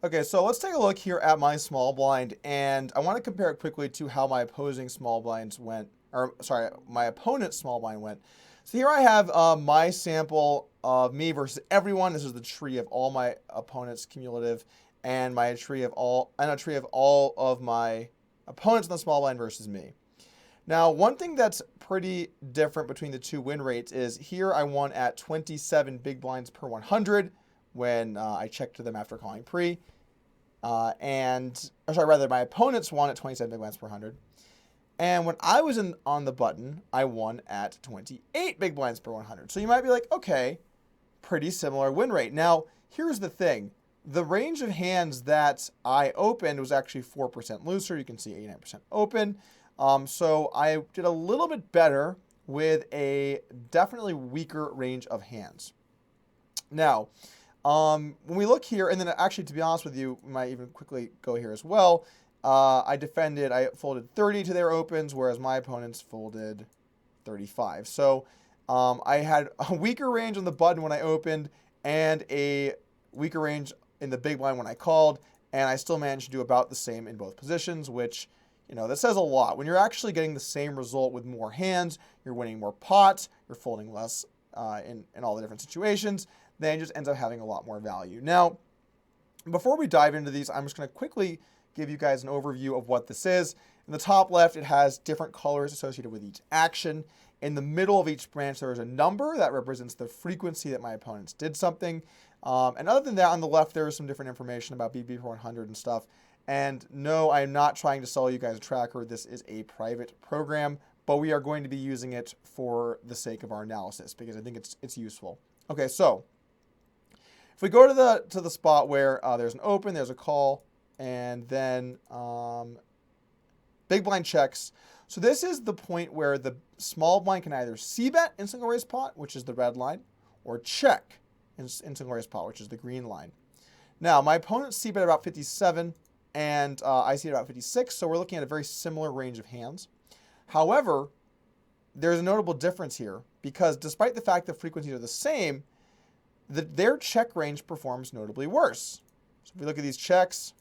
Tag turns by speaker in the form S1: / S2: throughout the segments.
S1: Okay, so let's take a look here at my small blind, and I want to compare it quickly to how my opposing small blinds went, or sorry, my opponent's small blind went. So here I have my sample of me versus everyone. This is the tree of all my opponents cumulative, and a tree of all of my opponents in the small blind versus me. Now, one thing that's pretty different between the two win rates is here I won at 27 big blinds per 100 when I checked them after calling pre. Or sorry, rather, my opponents won at 27 big blinds per 100. And when I was on the button, I won at 28 big blinds per 100. So you might be like, okay, pretty similar win rate. Now, here's the thing. The range of hands that I opened was actually 4% looser. You can see 89% open. So I did a little bit better with a definitely weaker range of hands. Now, when we look here, and then actually, to be honest with you, we might even quickly go here as well. I folded 30 to their opens, whereas my opponents folded 35. So I had a weaker range on the button when I opened and a weaker range in the big blind when I called, and I still managed to do about the same in both positions, which, that says a lot. When you're actually getting the same result with more hands, you're winning more pots, you're folding less in all the different situations, then it just ends up having a lot more value. Now, before we dive into these, I'm just going to quickly give you guys an overview of what this is. In the top left, it has different colors associated with each action. In the middle of each branch, there is a number that represents the frequency that my opponents did something. And other than that, on the left, there is some different information about BB400 and stuff. And no, I am not trying to sell you guys a tracker. This is a private program, but we are going to be using it for the sake of our analysis because I think it's useful. Okay, so if we go to the spot where there's an open, there's a call, and then big blind checks. So this is the point where the small blind can either c-bet in single raise pot, which is the red line, or check in single raise pot, which is the green line. Now, my opponent c-bet about 57, and I see about 56, so we're looking at a very similar range of hands. However, there's a notable difference here, because despite the fact that frequencies are the same, their check range performs notably worse. So if we look at these checks,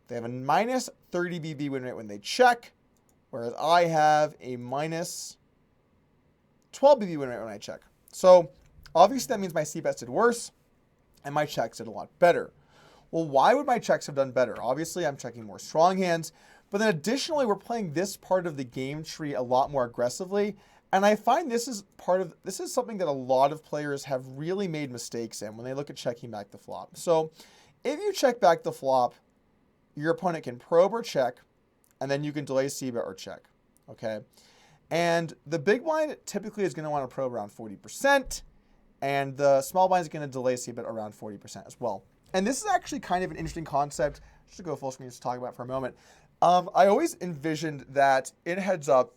S1: they have a minus 30 BB win rate when they check, whereas I have a minus 12 BB win rate when I check. So obviously that means my c-bets did worse and my checks did a lot better. Well, why would my checks have done better? Obviously, I'm checking more strong hands, but then additionally, we're playing this part of the game tree a lot more aggressively. And I find this is something that a lot of players have really made mistakes in when they look at checking back the flop. So if you check back the flop, your opponent can probe or check, and then you can delay c-bet or check, okay? And the big blind typically is going to want to probe around 40%, and the small blind is going to delay c-bet around 40% as well. And this is actually kind of an interesting concept, just to go full screen just to talk about it for a moment. I always envisioned that in heads up,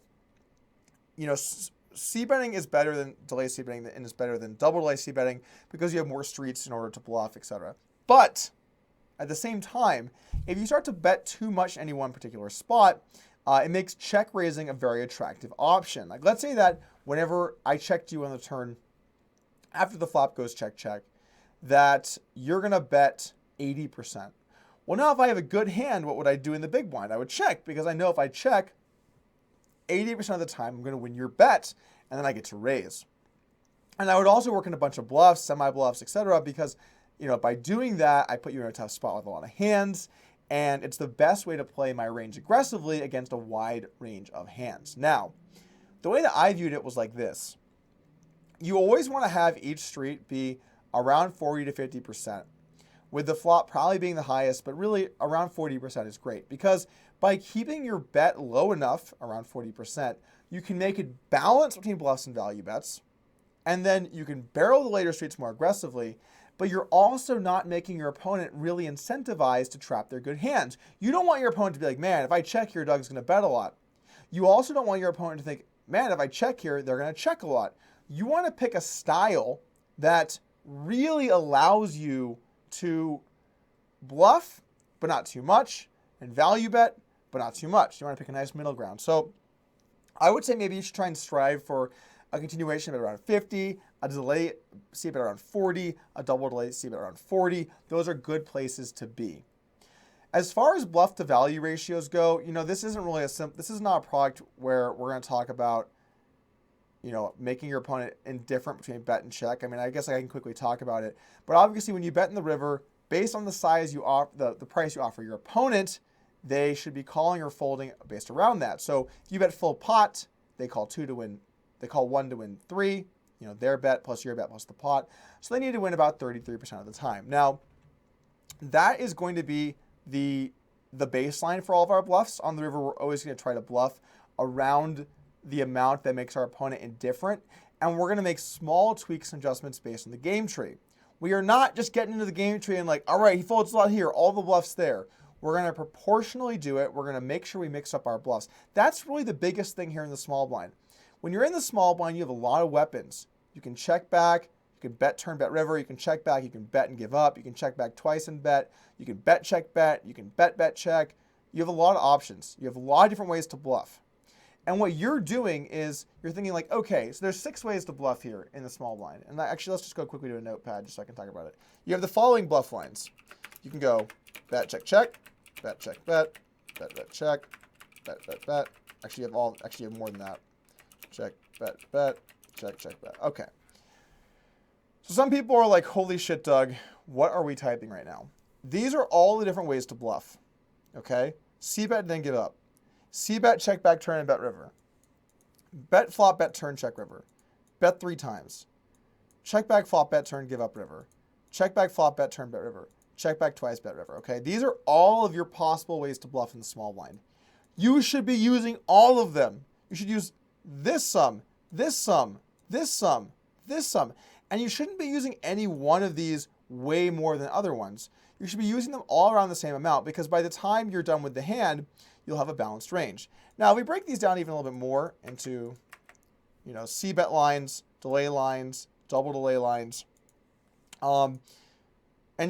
S1: c-betting is better than delay c-betting, and is better than double delay c-betting because you have more streets in order to bluff, etc. But at the same time, if you start to bet too much in any one particular spot, it makes check raising a very attractive option. Like, let's say that whenever I checked you on the turn, after the flop goes check, check, that you're going to bet 80%. Well, now if I have a good hand, what would I do in the big blind? I would check, because I know if I check, 80% of the time I'm going to win your bet, and then I get to raise. And I would also work in a bunch of bluffs, semi-bluffs, etc., because by doing that, I put you in a tough spot with a lot of hands, and it's the best way to play my range aggressively against a wide range of hands. Now, the way that I viewed it was like this. You always want to have each street be around 40 to 50%, with the flop probably being the highest, but really around 40% is great, because by keeping your bet low enough, around 40%, you can make it balance between bluffs and value bets, and then you can barrel the later streets more aggressively, but you're also not making your opponent really incentivized to trap their good hands. You don't want your opponent to be like, man, if I check here, Doug's going to bet a lot. You also don't want your opponent to think, man, if I check here, they're going to check a lot. You want to pick a style that really allows you to bluff, but not too much, and value bet, but not too much. You want to pick a nice middle ground. So I would say maybe you should try and strive for a continuation of around 50, a delay c-bet around 40, a double delay c-bet around 40. Those are good places to be. As far as bluff to value ratios go, this isn't really this is not a product where we're going to talk about, making your opponent indifferent between bet and check. I mean, I guess I can quickly talk about it. But obviously, when you bet in the river, based on the size you offer, the price you offer your opponent, they should be calling or folding based around that. So if you bet full pot, they call 2 to win. They call 1 to win 3. Their bet plus your bet plus the pot. So they need to win about 33% of the time. Now, that is going to be the baseline for all of our bluffs. On the river, we're always going to try to bluff around the amount that makes our opponent indifferent. And we're going to make small tweaks and adjustments based on the game tree. We are not just getting into the game tree and like, all right, he folds a lot here, all the bluffs there. We're going to proportionally do it. We're going to make sure we mix up our bluffs. That's really the biggest thing here in the small blind. When you're in the small blind, you have a lot of weapons. You can check back, you can bet, turn, bet, river, you can check back, you can bet and give up, you can check back twice and bet, you can bet, check, bet, you can bet, bet, check. You have a lot of options. You have a lot of different ways to bluff. And what you're doing is you're thinking like, okay, so there's 6 ways to bluff here in the small blind. And actually, let's just go quickly to a notepad just so I can talk about it. You have the following bluff lines. You can go bet, check, check, bet, check, bet, bet, bet, check, bet, bet, bet. Actually, you have more than that. Check, bet, bet, check, check, bet. Okay. So some people are like, holy shit, Doug, what are we typing right now? These are all the different ways to bluff. Okay? C-bet, then give up. C-bet, check back, turn, and bet river. Bet, flop, bet, turn, check river. Bet 3 times. Check back, flop, bet, turn, give up river. Check back, flop, bet, turn, bet river. Check back twice, bet river. Okay? These are all of your possible ways to bluff in the small blind. You should be using all of them. You should use this sum, this sum, this sum, this sum. And you shouldn't be using any one of these way more than other ones. You should be using them all around the same amount because by the time you're done with the hand, you'll have a balanced range. Now, if we break these down even a little bit more into, C-bet lines, delay lines, double delay lines, and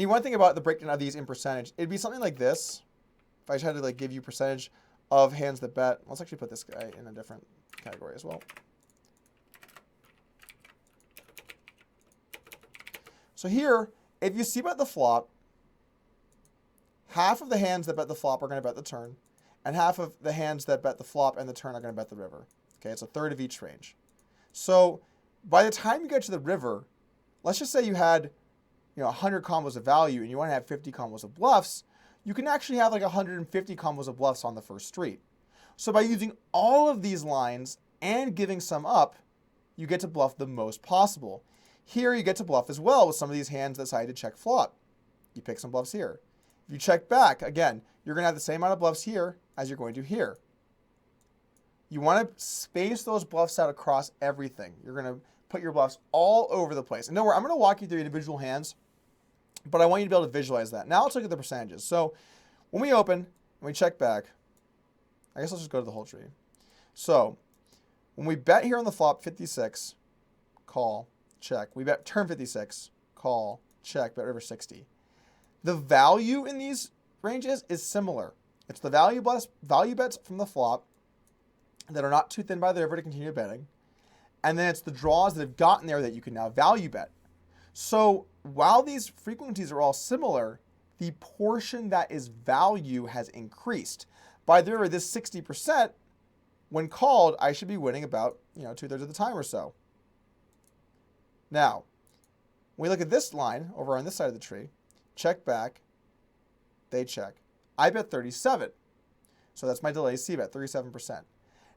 S1: you want to think about the breakdown of these in percentage, it'd be something like this. If I tried to give you percentage of hands that bet, let's actually put this guy in a different category as well. So here, if you C-bet the flop, half of the hands that bet the flop are going to bet the turn, and half of the hands that bet the flop and the turn are going to bet the river. Okay, it's a third of each range. So by the time you get to the river, let's just say you had 100 combos of value and you want to have 50 combos of bluffs, you can actually have 150 combos of bluffs on the first street. So by using all of these lines and giving some up, you get to bluff the most possible. Here you get to bluff as well with some of these hands that decide to check flop. You pick some bluffs here. If you check back, again, you're going to have the same amount of bluffs here as you're going to here. You want to space those bluffs out across everything. You're going to put your bluffs all over the place. And don't worry, I'm going to walk you through individual hands, but I want you to be able to visualize that. Now let's look at the percentages. So when we open and we check back, I guess let's just go to the whole tree. So when we bet here on the flop 56, call, check. We bet turn 56, call, check, bet river 60. The value in these ranges is similar. It's the value bets from the flop that are not too thin by the river to continue betting. And then it's the draws that have gotten there that you can now value bet. So while these frequencies are all similar, the portion that is value has increased. By the river, this 60%, when called, I should be winning about 2/3 of the time or so. Now, when we look at this line over on this side of the tree, check back, they check. I bet 37. So that's my delay C-bet, 37%.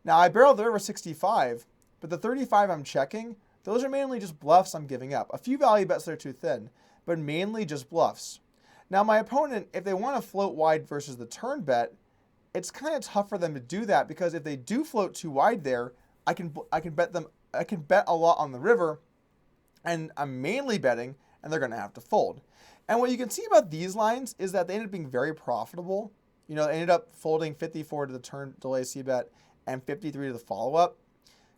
S1: Now, I barreled the river 65, but the 35 I'm checking, those are mainly just bluffs I'm giving up. A few value bets that are too thin, but mainly just bluffs. Now, my opponent, if they want to float wide versus the turn bet, it's kind of tough for them to do that because if they do float too wide there, I can bet a lot on the river, and I'm mainly betting, and they're going to have to fold. And what you can see about these lines is that they ended up being very profitable. They ended up folding 54 to the turn delay C-bet and 53 to the follow-up.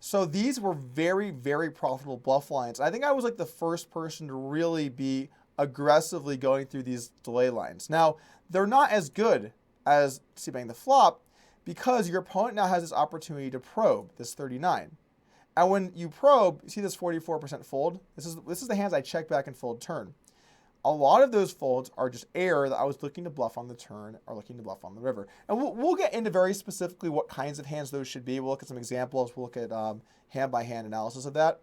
S1: So these were very, very profitable bluff lines. I think I was the first person to really be aggressively going through these delay lines. Now, they're not as good as C-betting the flop because your opponent now has this opportunity to probe, this 39. And when you probe, you see this 44% fold. This is the hands I check back and fold turn. A lot of those folds are just air that I was looking to bluff on the turn or looking to bluff on the river. And we'll get into very specifically what kinds of hands those should be. We'll look at some examples. We'll look at hand-by-hand analysis of that.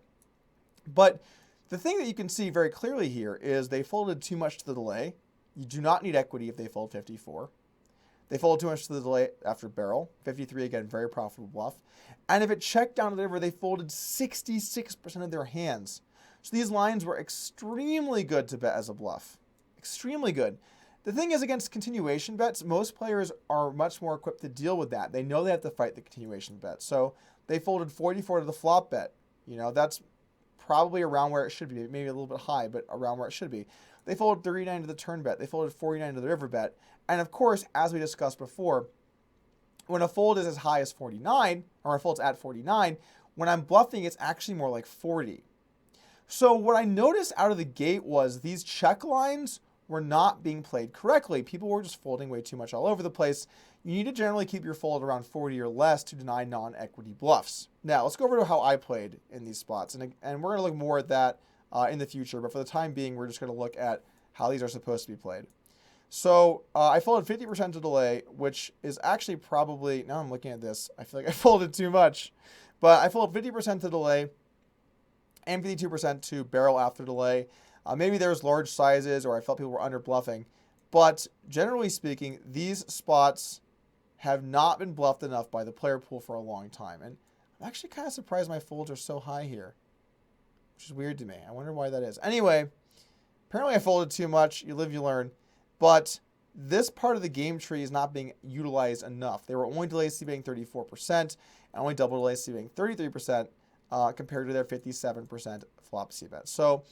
S1: But the thing that you can see very clearly here is they folded too much to the delay. You do not need equity if they fold 54. They folded too much to the delay after barrel. 53, again, very profitable bluff. And if it checked down to the river, they folded 66% of their hands. So these lines were extremely good to bet as a bluff. Extremely good. The thing is, against continuation bets, most players are much more equipped to deal with that. They know they have to fight the continuation bet. So they folded 44 to the flop bet. You know, that's probably around where it should be. Maybe a little bit high, but around where it should be. They folded 39 to the turn bet. They folded 49 to the river bet. And of course, as we discussed before, when a fold is as high as 49, or a fold's at 49, when I'm bluffing, it's actually more like 40. So what I noticed out of the gate was these check lines were not being played correctly. People were just folding way too much all over the place. You need to generally keep your fold around 40 or less to deny non-equity bluffs. Now, let's go over to how I played in these spots. And we're going to look more at that in the future. But for the time being, we're just going to look at how these are supposed to be played. So I folded 50% to delay, which is actually probably, now I'm looking at this, I feel like I folded too much. But I folded 50% to delay and 52% to barrel after delay. Maybe there's large sizes or I felt people were under bluffing. But generally speaking, these spots have not been bluffed enough by the player pool for a long time. And I'm actually kind of surprised my folds are so high here, which is weird to me. I wonder why that is. Anyway, apparently I folded too much. You live, you learn. But this part of the game tree is not being utilized enough. They were only delay c-betting 34% and only double delay c-betting 33% compared to their 57% flop c-bet. So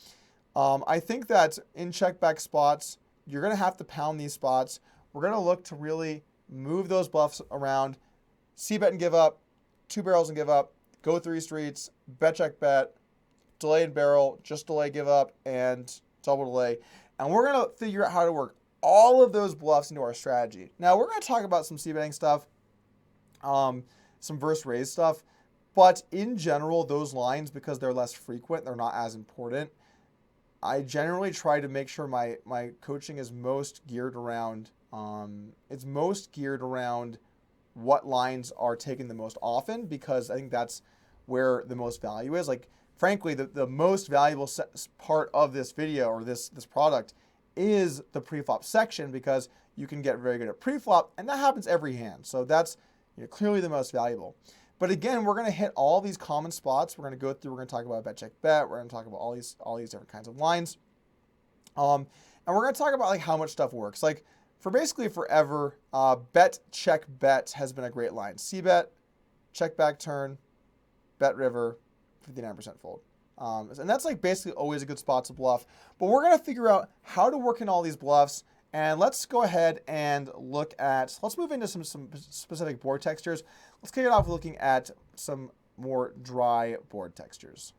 S1: I think that in check back spots, you're going to have to pound these spots. We're going to look to really move those bluffs around, c-bet and give up, two barrels and give up, go three streets, bet check bet, delay and barrel, just delay give up, and double delay. And we're going to figure out how to work all of those bluffs into our strategy. Now, we're going to talk about some c-betting stuff, some verse raise stuff, but in general, those lines, because they're less frequent, they're not as important. I generally try to make sure my coaching is most geared around, what lines are taken the most often, because I think that's where the most value is. Like, frankly, the most valuable part of this video or this product is the preflop section, because you can get very good at preflop, and that happens every hand. So that's clearly the most valuable. But again, we're going to hit all these common spots. We're going to go through. We're going to talk about bet check bet. We're going to talk about all these different kinds of lines, and we're going to talk about like how much stuff works. Like for basically forever, bet check bet has been a great line. C bet, check back turn, bet river, 59% fold. And that's like basically always a good spot to bluff. But we're going to figure out how to work in all these bluffs. And let's go ahead and let's move into some specific board textures. Let's kick it off with looking at some more dry board textures.